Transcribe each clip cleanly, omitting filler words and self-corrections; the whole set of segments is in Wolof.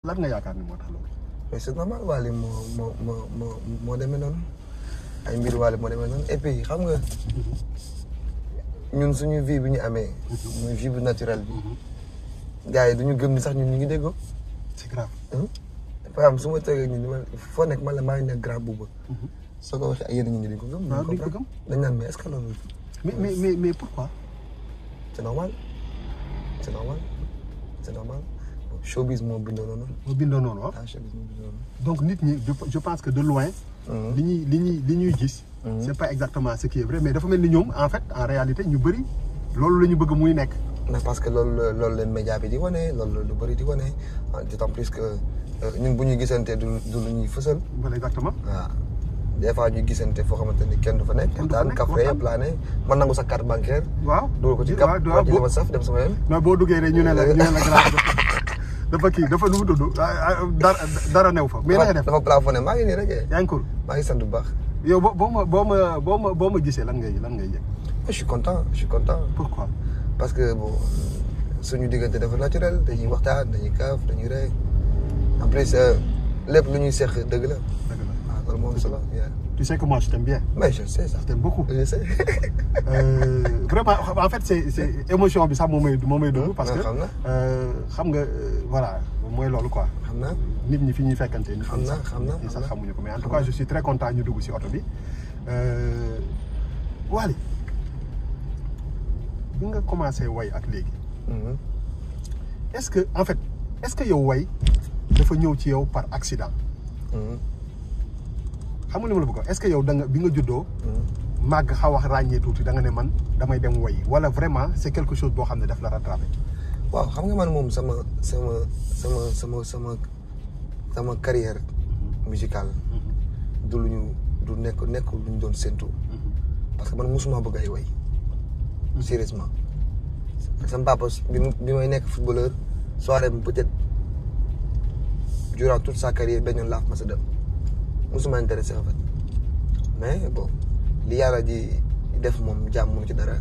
lan nga yaakaar ni moo tax loolu. mais c'est normal Wally moo demee noonu ay mbir Wally moo demee noonu et puis xam nga ñun suñu vie bi ñu amee. muy vie bu naturelle bi. gars yi duñu gëm ni sax ñun ñu ngi déggoo. c'est grave. par exemple su ma toogee ñun foo nekk man la maa ngi nekk grand boobu. soo ko waxee ay yenn ñi dañ ko gëm. dañ ko gëm dañ naan mais est-ce que loolu. mais pourquoi. c'est normal c'est normal c'est normal showbiz moo bindoo noonu. moo bindoo noonu ah. showbiz moo bindoo noonu. donc nit ñi je pense que de loin. li ñuy gis. c'est pas exactement ce qui est vrai mais dafa mel ni ñoom en fait en réalité ñu bëri loolu la ñu bëgg muy nekk. mais parce que loolu leen média bi di wane loolu lu bëri di wane d'autant plus que ñun bu ñuy gisante du lu ñuy fësal. voilà exactement. waaw des fois ñuy gisante foo xamante ni kenn du fa nekk. kenn du fa nekk café plané man nangu sa carte bancaire. waaw dugal ko ci cap wàcc li ma saf dem sama yoon. mais boo duggee rek ñu ne la dafa kii dafa nu mu tudd dara new fa. mais na nga def dafa plafonné maa ngi nii rek. yaa ngi cool maa ngi sant bu baax. yow boo ma gisee lan ngay yëg. je suis content. pourquoi. parce que bon suñu diggante dafa naturel dañuy waxtaan dañuy kaaf dañuy rey en plus lépp lu ñuy seq dëgg la. waaw loolu moom solo. tu sais que moi je t'aime bien. mais je sais ça. je t'aime beaucoup. je sais. vraiment en fait c'est émotion bi sax moo may dugg. parce que xam nga voilà mooy loolu quoi. xam naa nit ñi fi ñuy fekkante. xam naa sax xamuñu ko mais en tout cas je suis très content ñu dugg si oto bi. Wally bi nga commencé way ak léegi. est-ce que yow way dafa ñëw ci yow par accident. xam nga li ma la bëgg est-ce que yow da nga bi nga juddoo. màgg xaw a ràññee tuuti da nga ne man damay dem way wala vraiment c'est quelque chose boo xam ne daf la rattrapé. waaw xam nga man moom sama carrière musicale. du nekkul lu ñu doon séntu. parce que man mosuma bëgg ay way. sérieusement sama papa bi may nekk footballeur soirée peut-être durant toute sa carrière benn yoon laaf ma sa dem mosuma intéressé en fait mais bon li yàlla di def moom jàmm mënu ci dara.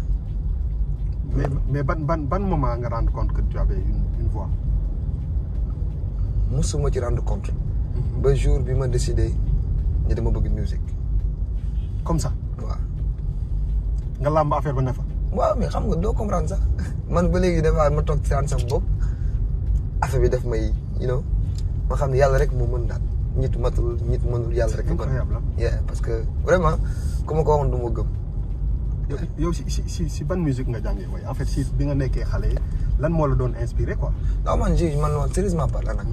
mais ban moment nga rendre compte que tu avais une voix. mosuma ci rendre compte. ba jour bi ma décidé ni dama bëgg musique. comme ça. waaw. nga làmb affaire ba ne fa. waaw mais xam nga doo comprendre sax man ba léegi dafa ma toog ci sama bopp affaire bi daf may ma xam ne yàlla rek moo mën daal nit mënul yàlla rek. incroyable parce que vraiment ku ma ko waxoon du ma gëm. yow si ban musique nga jàngee way en fait si bi nga nekkee xale lan moo la doon inspiré quoi. non man sérieusement parlant nag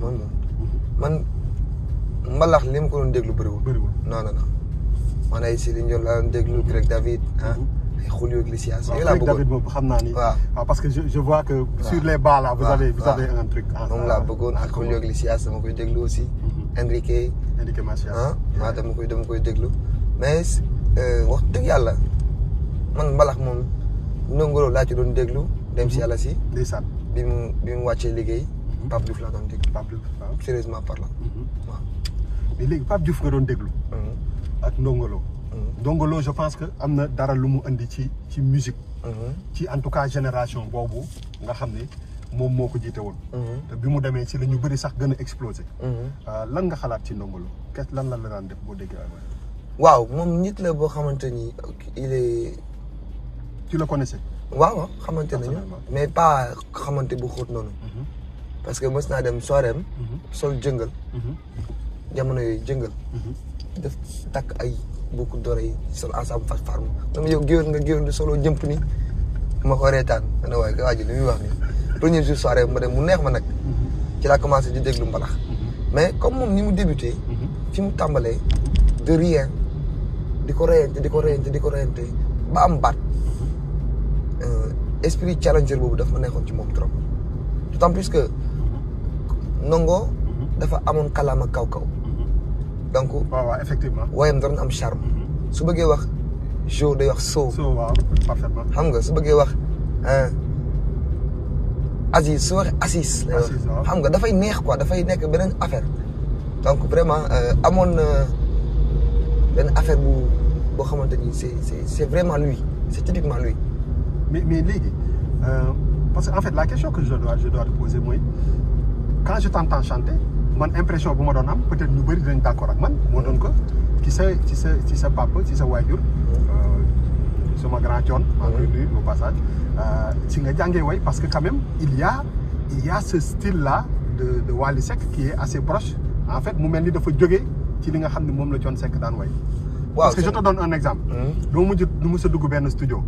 man mbalax li ma ko doon déglu bëriwul. non man ay Céline Dion laa doon déglu Greg David ay Julio Iglesias. waaw Greg David boobu xam naa ni. waaw parce que je vois que sur les bas là vous avez un truc. moom laa bëggoon ak Julio Iglesias dama koy déglu aussi. Enrique Macias. maa dama koy déglu mais wax dëgg yàlla man mbalax moom Ndongo Lo laa ci doon déglu dem si yàlla si. ndeysaan bi mu wàccee liggéey. Pape Diouf laa doon déglu. Pape Diouf waaw sérieusement parlant. waaw. mais léegi Pape Diouf nga doon déglu. ak Ndongo Lo. Ndongo Lo je pense que am na dara lu mu indi ci musique. ci en tout cas génération boobu nga xam ne moom moo ko jiite woon. te bi mu demee ci la ñu bëri sax gën a explosé. lan nga xalaat ci Ndongo Lo lan la daan def boo déggee waaw moom nit la boo xamante ni il est. tu le connaissais. waaw xamante nañu mais pas xamante bu xóot noonu. parce que mës naa dem soirée sol jëngal. jamono yooyu jëngal. def takk ay boucle d'oreille sol ensemble farm dama yow géwél di solo jëmp ni ma ko reetaan ma ne waaye waa ji li muy wax nii premier jour soirée ma dem mu neex ma nag ci laa commencé di déglu mbalax mais comme moom ni mu débuté fi mu tàmbalee de rien di ko reyante ba am baat esprit challenger boobu daf ma neexoon ci moom trop d'autant plus que Ndongo dafa amoon kalaama kaw donc waaw effectivement wayam doon am charme su bëggee wax jo day wax so waaw parfaitement xam nga su bëggee wax Aziz su waxee Assis lay wax xam nga dafay neex quoi dafay nekk beneen affaire donc vraiment amoon na benn affaire boo xamante ni c'est vraiment lui c'est typiquement lui mais léegi parce que en fait la question que je dois te poser mooy quand je t'entends chanter man impression bu ma doon am peut-être ñu bëri dinañ d'accord ak man moo doon ko ci sa papa ci sa waajur sama grand Thione maa ngi koy nuyu au passage ci nga jàngee way parce que quand même il y a ce style là de Wally Seck qui est assez proche en fait mu mel ni dafa jógee ci li nga xam ne moom la Thione Seck daan way parce que je te donne un exemple doo mujj nu mu sa dugg benn studio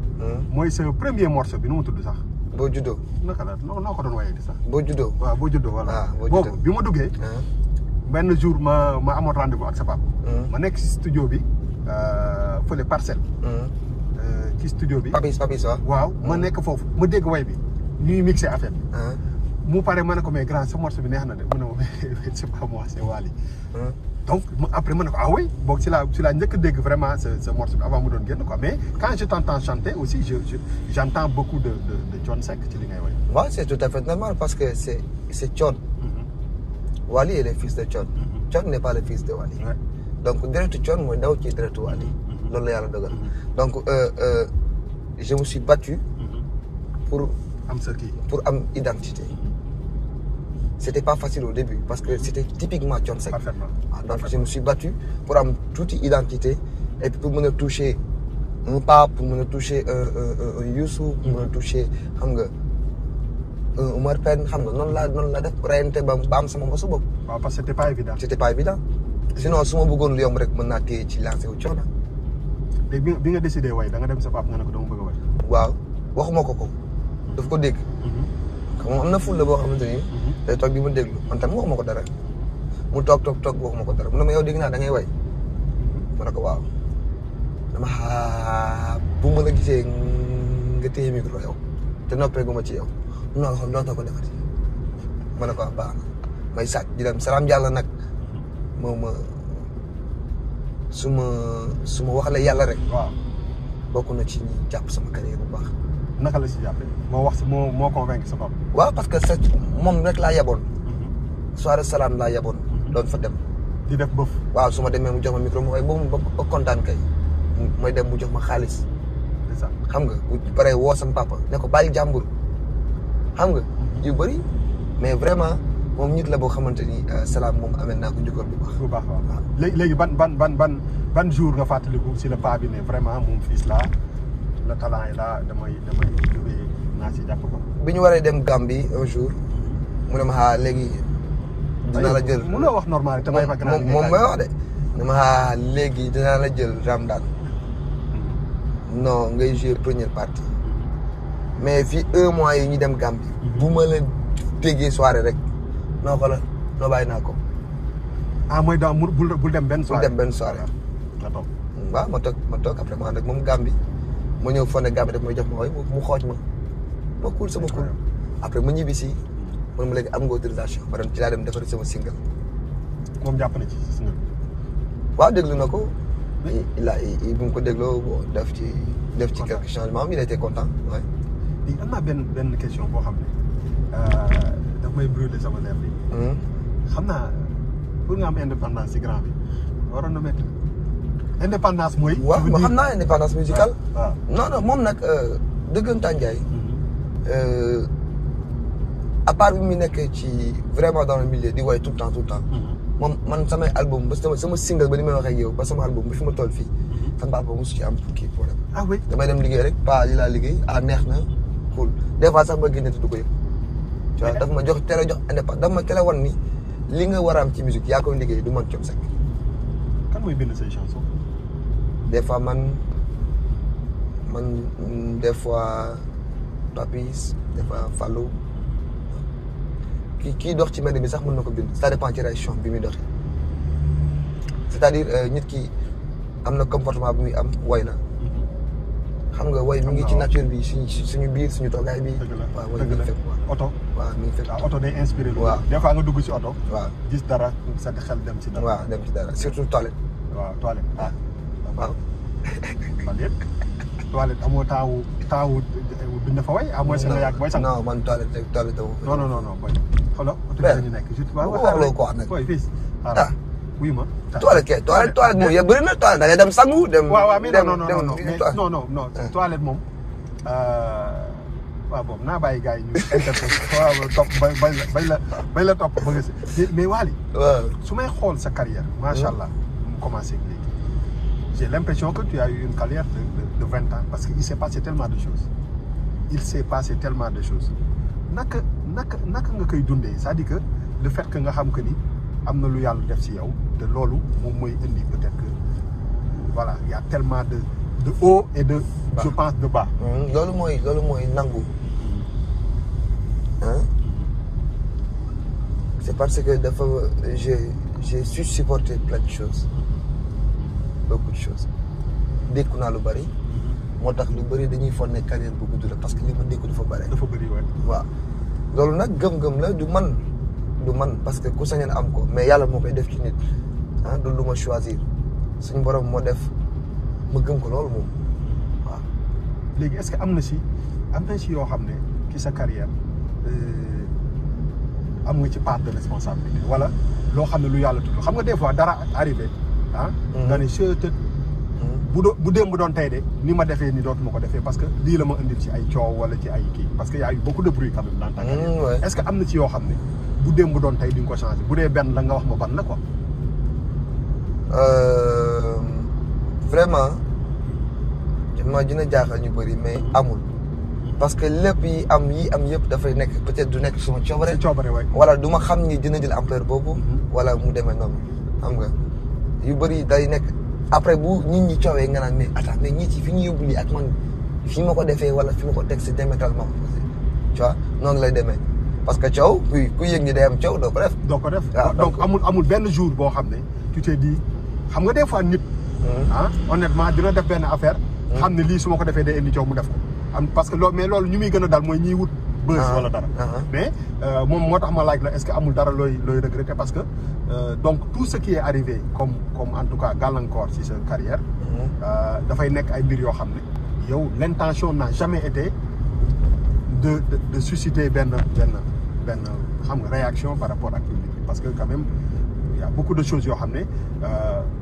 mooy sa premier morceau bi nu mu tudd sax boo juddoo naka la noo ko doon wayee di sax boo juddoo waaw boo juddoo voilà boobu bi ma duggee benn jour ma amoon rendez-vous ak sa papa ma nekk si studio bi fële Parcelles ci studio bi papis waaw ma nekk foofu ma dégg way bi ñuy mixé affaire bi mu pare ma ne ko mais grand sa morceau bi neex na de mu ne ma c'est pas moi c'est Wally donc après ma ne ko ah oui boog ci laa njëkk a dégg vraiment ce morceau bi avant mu doon génn quoi mais quand je t'entends chanter aussi j'entends beaucoup de Thione Seck ci li ngay way waaw c'est tout à fait normal parce que c'est Thione Wally est le fils de Thione Thione n'est pas le fils de Wally donc deretu Thione mooy daw ci deretu Wally loolu la yàlla dogal donc je me suis battu pour am identité c'était pas facile au début parce que c'était typiquement Thione Seck donc je me suis battu pour am tuuti identité et puis pour mën a toucher un Pape pour mën a toucher un Youssou pour mën a toucher xam nga un Omar Pène xam nga noonu la def reyante ba am sama bosu bopp waaw parce que c'était pas évident sinon su ma bëggoon lu yomb rek mën naa téye ci lancé wu Thione léegi bi nga décidé way da nga dem sa papa nga ne ko dama bëgg a way waaw waxuma ko daf ko dégg xam nga am na ful la boo xamante ni day toog di ma déglu man tam waxuma ko dara mu toog waxuma ko dara mu ne ma yow dégg naa da ngay way ma ne ko waaw dama bu ma la gisee nga téye micro yow te noppee gu ma ci yow non xam dootoo ko defati ma ne ko baax na may sàcc di dem salaam jàll nag moom su ma waxalee yàlla rek waaw bokk na ci ñi jàpp sama carrière bu baax naka la si jàppee moo convaincre sa papa waaw parce que moom rek laa yaboon soirée salaam laa yaboon doon fa dem di def bëf waaw su ma demee mu jox ma micro ma waaye boobu ba kontaan kay may dem mu jox ma xaalis xam nga bu paree woo sama papa ne ko bàyyi jàmbur xam nga yu bëri mais vraiment moom nit la boo xamante ni salaam moom amee naa ko njukkal bu baax waaw léegi ban jour nga fàttaliku si le pas bi ne vraiment moom fils la le talent yi la damay jógee naa si jàpp ko bi ñu waree dem Gambie un jour mu ne ma léegi dinaa la jël mënoo wax normal te may fa moom may wax de ne ma léegi dinaa la jël Ramadan non ngay jouer première partie mais fii 1 mois yi ñu dem Gambie bu ma la déggee soirée rek noo ko la noo bàyyi naa ko mooy daa bul dem benn soirée nga toog waaw ma toog après ma ànd ak moom Gambie ma ñëw fone Gambie daf may jox ma way mu xooj ma kuul sama kuul après ma ñibbi si man ma léegi am nga autorisation ma dem ci laa dem defar sama single moom jàpp na ci single waaw déglu na ko bu mu ko dégloo bon def ci quelques changements il était content ouais léegi am naa benn question boo xam ne daf may brûler sama lèvre bi xam naa pour nga am indépendance ci grand bi waroon na métti indépendance mooy waaw ma xam naa indépendance musicale waaw non moom nag dëggantaan Ndiaye à part bi mu nekkee ci vraiment dans le milieu di woy tout le temps moom man samay album ba sama single ba ni may waxee ak yow ba sama album bi fi ma toll fii sama papa mosu ci am kii problème ah oui damay dem liggéey rek pas li laa liggéey neex na cool des fois sax ma génne te du ko yëg tu vois daf ma jox indépendance daf ma teel a wan ni li nga war a am ci musique yaa koy liggéey du man Thione Seck kan mooy bind say chanson des fois man des fois Papis des fois Fallou kii dox ci mbedd mi sax mën na ko bind ça dépend ci réaction bi muy doxee c'est-à-dire nit ki am na comportement bu muy am woy na xam nga woy mi ngi ci nature bi suñu biir suñu toogaay bi waaw woy mi ngi fépp oto waaw mi ngi fépp oto day inspiré waaw des fois nga dugg ci oto waaw gis dara sa xel dem ci dara waaw dem ci dara surtout toilette waaw toilette waaw man yëpp toilette amoo taawu bind fa way à moins que nga yàgg booy sang non man toilette non boy xoolal oto bi lañu nekk juste wax loo ko wax nag boy fils wuyu ma toilette moom ya bëri na toilette da ngay dem sangu dem waaw mais non toilette moom waaw boobu naa bàyyi gars yi ñu interpréter waaw topp bay la topp ba nga si mais Wally waaw su may xool sa carrière macha allah mu commencé léegi j'ai l'impression que tu as eu une carrière de 20 ans parce que il s'est passé tellement de choses naka nga koy dundee c'est-à-dire que le fait que nga xam que ni am na lu yàlla def ci yow te loolu moom mooy indi peut-être que voilà il y a tellement de haut et de je pense de bas. loolu mooy nangu. C'est parce que dafa j'ai su supporter plein de choses beaucoup de choses dékku naa lu bari moo tax lu bari dañuy foog ne carrière bu gudd la parce que li ma dékku dafa bari. waaw loolu nag gëm-gëm la du man parce que ku sañoon am ko mais yàlla moo koy def ci nit du lu ma choisir suñu borom moo def ma gëm ko loolu moom waaw. léegi est-ce que am na si yoo xam ne ci sa carrière am nga ci part de responsabilité wala loo xam ne lu yàlla tudd xam nga des fois dara arrivé nga ne bu démb doon tey de ni ma defee ni dootuma ko defee parce que lii la ma indil ci ay coow wala ci ay kii parce que y a eu beaucoup de bruit quand même dans ta carrière. Est-ce que am na ci yoo xam ne bu démb doon tey di nga ko changer bu dee benn la nga wax ma ban la quoi. Vraiment ma dina jaaxal ñu bëri mais amul parce que lépp yi am yëpp dafay nekk peut-être du nekk suma coobare waay wala du ma xam ni dina jël ampleur boobu wala mu demee noonu xam nga yu bëri day nekk après bu nit ñi coowee nga naan mais attends mais ñi ci fi ñu yóbbu lii ak man fi ma ko defee wala fi ma ko teg c'est diamétralement opposé tu vois noonu lay demee parce que coow ku yëg ni day am coow doo ko def donc amul benn jour boo xam ne tu t'es dit xam nga des fois nit honnêtement dina def benn affaire xam ne lii su ma ko defee day indi coow mu def ko parce que mais loolu ñu muy gën a dal mooy ñiy wut buzz wala dara mais moom moo tax ma laaj la est-ce que amul dara looy regretter parce que donc tout ce qui est arrivé comme en tout cas gàllankoor ci sa carrière dafay nekk ay mbir yoo xam ne yow l'intention n'a jamais été de susciter benn xam nga réaction par rapport ak public parce que quand même il y a beaucoup de choses yoo xam ne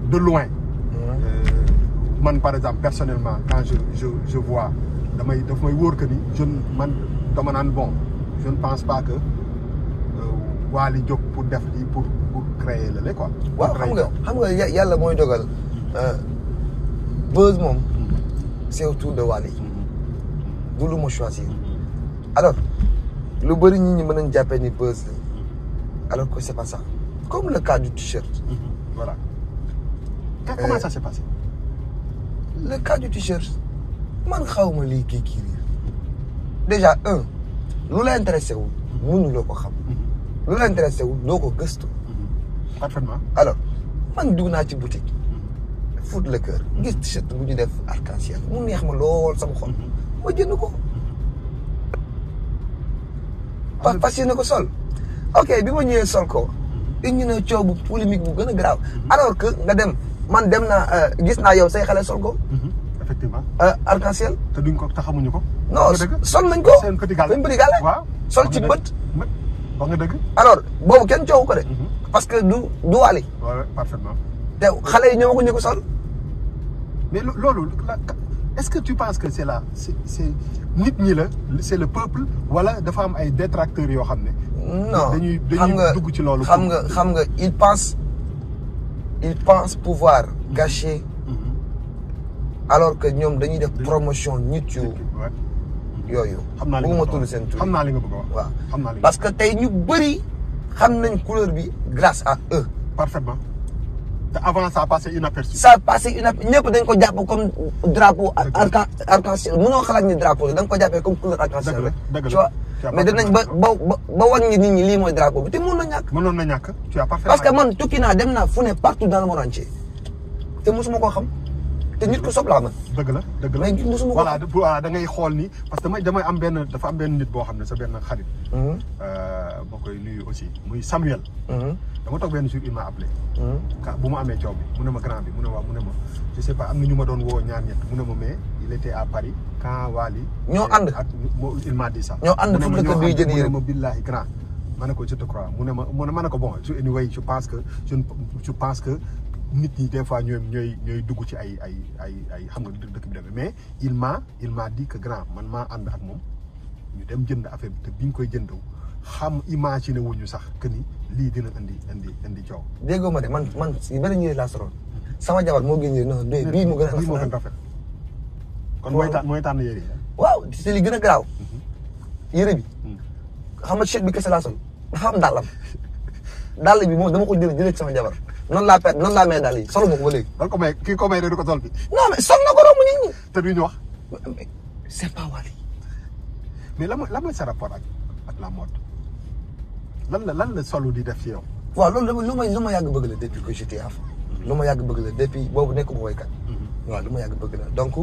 de loin man par exemple personnellement quand je vois daf may wóor que ni dama naan bon je ne pense pas que Wally jóg pour def lii pour créer lale quoi. waaw xam nga yàlla mooy dogal buzz moom c'est autour de Wally du lu ma choisir alors lu bëri nit ñi mën nañ jàppee ni buzz la alors que c'est pas ça comme le cas du t-shirt. Voilà. Comment ça s'est passé? Le cas du t-shirt man xawma lii kii déjà lu la intéressé wul mënuloo ko xam lu la intéressé wul doo ko gëstu. Parfaitement. Alors man dugg naa ci boutique foot le cœur gis t-shirt bu ñu def arc-en-ciel mu neex ma lool sama xol ma jënd ko fas yéene ko sol ok bi ma ñëwee sol ko ñu ne coow bu polémique bu gën a grave alors que nga dem man dem naa gis naa yow say xale sol ko effectivement arc-en-ciel te duñ ko taxamuñu ko non sol nañ ko seen petit gàlle waaw sol ci bët wax nga dëgg alors boobu kenn coow ko de parce que du Wally parfaitement te xale yi ñoo ko ñu ko sol mais loolu est-ce que tu penses que c'est nit ñi la c'est le peuple wala dafa am ay détracteurs yoo xam ne non dañuy dugg ci loolu xam nga il pense pouvoir gâcher alors que ñoom dañuy def promotion nit yooyu bëgguma tudd seen tur xam naa li nga bëgg a wax waaw xam naa li parce que tey ñu bëri xam nañ couleur bi grâce à eux parfaitement te avant ça passé inaperçu ñëpp dañ ko jàpp comme drapeau arc-en-ciel mënoo xalaat ni drapeau la da nga ko jàppee comme couleur arc-en-ciel rek tu vois mais danañ ba wan nit ñi lii mooy drapeau bi te mënoon na ñàkk tu as parfaitement parce que man tukki naa dem naa fu ne partout dans le monde entier te mosuma koo xam te nit ku sob laa man dëgg la mais mosuma ko voilà da ngay xool ni parce que damay am dafa am benn nit boo xam ne sa benn xarit boo koy nuyu aussi muy Samuel dama toog benn jour il m'a appelé bu ma amee coow bi mu ne ma grand bi mu ne waaw mu ne ma je sais pas am na ñu ma doon woo ñaar ñett mu ne ma mais il était à Paris quand Wally ñoo ànd il m'a dit ça ñoo ànd fu dëkk bi jën yéen ma billahi grand ma ne ko je te crois mu ne ma ne ko bon anyway je pense que nit ñi des fois ñooy dugg ci ay xam nga dëkk bi demee mais il m'a dit que grand man maa ànd ak moom ñu dem jënd affaire bi te biñ koy jëndaw xam imaginer wuñu sax que ni lii dina indi coow. déggoo ma de man si benn yére laa soroon sama jabar moo gën non bii mu gën a rafet. kon mooy tànn yére yi. waaw c'est li gën a garaaw. yére bi. xam nga chèque bi kese laa sol dafa am dàll bi moom dama ko jëlee sama jabar noonu laa may dàll yi solu ma ko ba léegi. lan ko may kii ko may de du ko sol bi. non mais sol na ko romb nit ñi. te duñu wax. c'est pas Wally. mais lan mooy sa rapport ak la mode lan la solu di def ci yow. waaw loolu lu ma yàgg bëgg la depuis que j'étais enfant. lu ma yàgg bëgg la depuis boobu nekkuma woykat. waaw lu ma yàgg bëgg la donc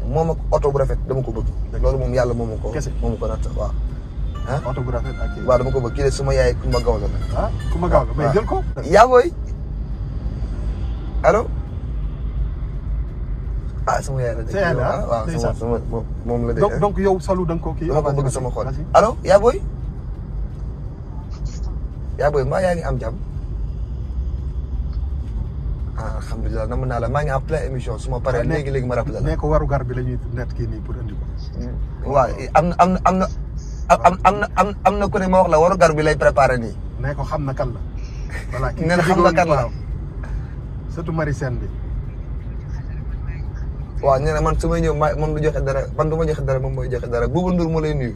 moom ak oto bu rafet dama ko bëgg. loolu moom yàlla moom ko. kese moom ko natt waaw. ah oto bu rafet ak kii. waaw dama ko bëgg kii de suma yaay Kumba Gawlo la. ah Kumba Gawlo mais jël ko. yaa booy allo. sama yaay la. waaw sama moom la de. donc yow solu da nga ko kii. dama ko bëgg sama xol. allo yaa booy. yaa booy mbaa yaa ngi am jàmm. alhamdulilah nam naa la maa ngi en plein émission su ma paree léegi ma rappelé la. nee ko waru gar bi la ñuy net kii nii pour indi ko. waaw am na ku ne ma wax la waru gar bi lay préparé nii. nee ko xam na kan la. voilà kii nee na xam na kan la. surtout Marie Sène bi. waaw nee na man su may ñëw moom du joxe dara man du ma joxe dara moom mooy joxe dara Bouba Ndour moo lay nuyu.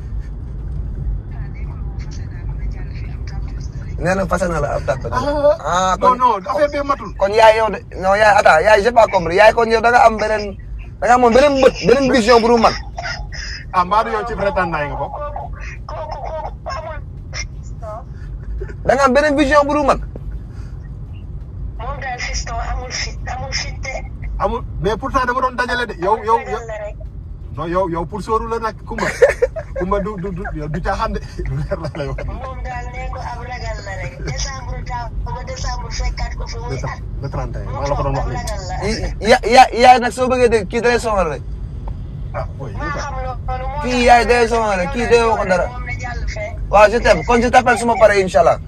nee na fase na la ab tàpp. non affaire bi matul. kon yaay yow de non yaay attends yaay j'ai pas compris yaay kon yow da nga am beneen bët beneen vision bu dul man. mbaa du yow ci prétendant yi nga bokk. da nga am beneen vision bu dul man. moom daal fiston amul fit de. amul mais pourtant dama doon dajale de yow pour sóoru la nag Kumba du caaxaan de lu leer la lay wax. moom daal nee ko ab ragal la rek décembre daaw ba décembre fekkaat ko fi muy at. le 31 maa la ko doon wax léegi. yaay nag soo bëggee dégg kii dalay sonal rek. kii yaay dalay sonal rek kii day wax dara. waaw je t'aime kon je t'appelle su ma paree incha allah.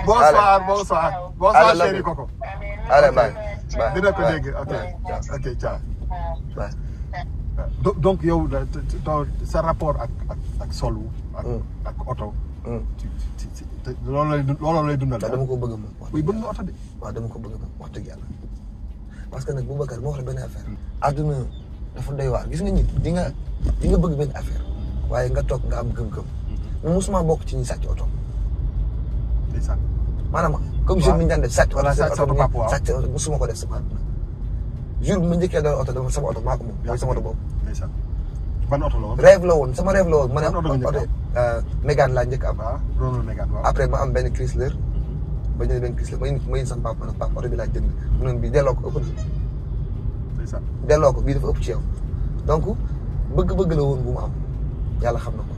bonsoir chéri Coco. allez bye. dina ko dégg ok ciao. donc yow sa rapport ak solu ak oto. loolu lay dundal. dama ko bëgg moom. oui bëgg nga oto de. waaw dama ko bëgg moom wax dëgg yàlla. parce que nag Boubacar moo wax la benn affaire. àdduna dafa doy waar gis nga nit di nga bëgg benn affaire waaye nga toog nga am gëm-gëm. musuma bokk ci ñi sàcc oto. ndeysaan. maanaam comme jeune bi ñu daan def sàcc. wala sàcc oto papa waaw sàcc oto musuma ko def sama àdduna. jour bi ma njëkkee dawal oto dama sama oto maa ko moom mooy sama oto boobu. ndeysaan. ban oto la woon. rêve la woon sama rêve la woon. ma ne oto Mégane laa njëkk am. waaw Renault Mégane waaw. après ma am benn Chrysler. ba jënd benn Chrysler ma indi sama papa nag papa oto bi laa jënd mu ne bii delloo ko ëpp na. ndeysaan. delloo ko bii dafa ëpp ci yow. donc bëgg-bëgg la woon bu mu am yàlla xam na ko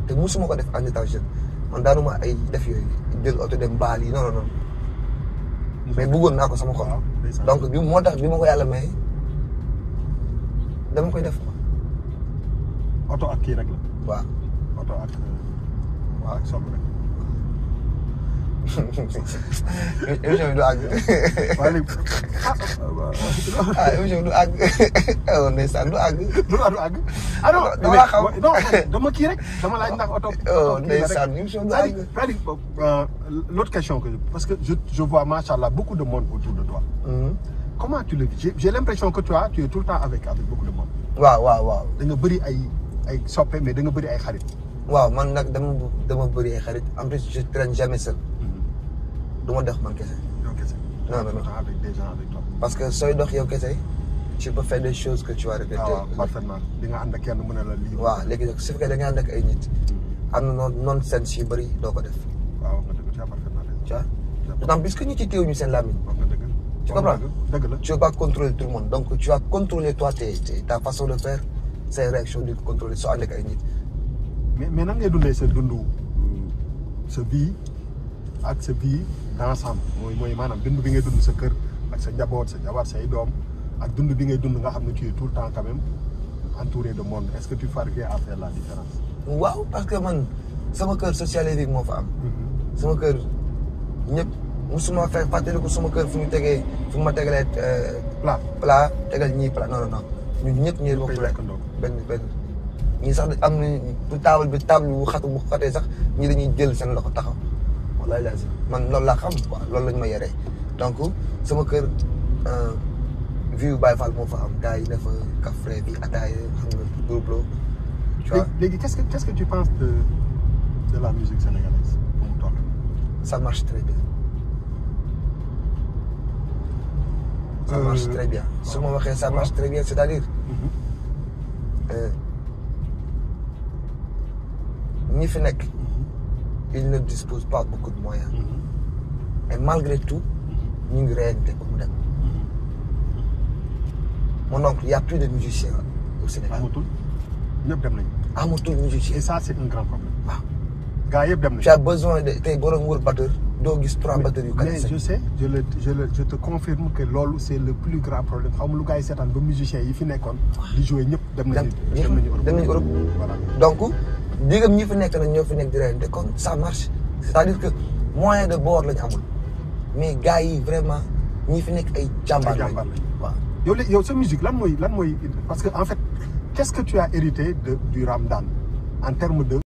te musuma ko def en état jeune man daanuma ay def yooyu jël oto dem baal yi non. mais bëggoon naa ko sama xol. donc bi moo tax bi ma ko yàlla may dama koy def. oto ak kii rek la. waaw. oto ak solu rek. émission bi du àgg. émission bi du àgg. ndeysaan du àgg. du àgg. dama xam non dama kii rek dama laaj ndax oto. ndeysaan émission du àgg. L'autre question que parce que je vois machallah beaucoup de monde autour de toi. Comment tu le vis? J'ai l'impression que tu es tout le temps avec beaucoup de monde. waaw. da nga bëri ay soppe mais da nga bëri ay xarit. waaw man nag dama bëri ay xarit en plus je traîne jamais seul. du ma dox man kese. yow kese. non. avec des gens avec toi. parce que sooy dox yow kese tu peux faire des choses que tu vas regretter. waaw parfaitement di nga ànd ak kenn mu ne la lii. waaw léegi nag su fekkee da nga ànd ak ay nit. am na non sens yu bëri doo ko def. waaw nga dëgg parfaitement. tu vois d'autant plus que ñi ci teewuñu seen làmmiñ. tu comprends tu vas pas contrôler tout le monde donc tu vas contrôler toi ta façon de faire ses réactions di ko contrôler soo ànd ak ay nit. mais nan ngay dundee sa dundu sa vie ak sa vie d'ensemble mooy maanaam dund bi ngay dund sa kër ak sa njaboot sa jabar say doom ak dund bi ngay dund nga xam ne tu es tout le temps quand même entouré de monde est-ce que tu parviens à faire la différence. waaw parce que man sama kër socialisé moo fa am. sama kër ñëpp musuma fàttaliku sama kër fu ma tegalee plat tegal ñii plat non ñun ñëpp ñooy bokk lekk ndox benn ñii sax am na bu table bu xatee sax ñi dañuy jël seen loxo taxaw wala lazim man loolu laa xam quoi loolu lañ ma yaree donc sama kër viu Baye Fall moo fa am gars yi ne fa café bi ataaya xam nga groupe lo tu vois léegi qu'est-ce que tu penses de la musique sénégalaise fu mu toll ça marche très bien ça marche très bien su ma waxee ça marche très bien c'est-à-dire ñi fi nekk il ne dispose pas beaucoup de moyens et malgré tout ñu ngi réalité pour mu dem mon oncle y a plus de musiciens au Sénégal amatul ñëpp dem nañu amatul musicien et ça c'est un grand problème waaw gars yëpp dem nañu tu as besoin de tey boo doon wër batteur doo gis 3 batteurs yu mais je sais je te confirme que loolu c'est le plus grand problème xaw ma lu gars yi seetaan ba musiciens yi fi nekkoon di jouer ñëpp dem nañu Europe voilà donc digam ñi fi nekk nag ñoo fi nekk di réalité kon ça marche c'est-à-dire que moyen de bord lañu amul mais gars yi vraiment ñi fi nekk ay jàmbaar lañu waaw yow sa musique lan mooy parce que en fait qu'est-ce que tu as hérité du Ramdan en termes de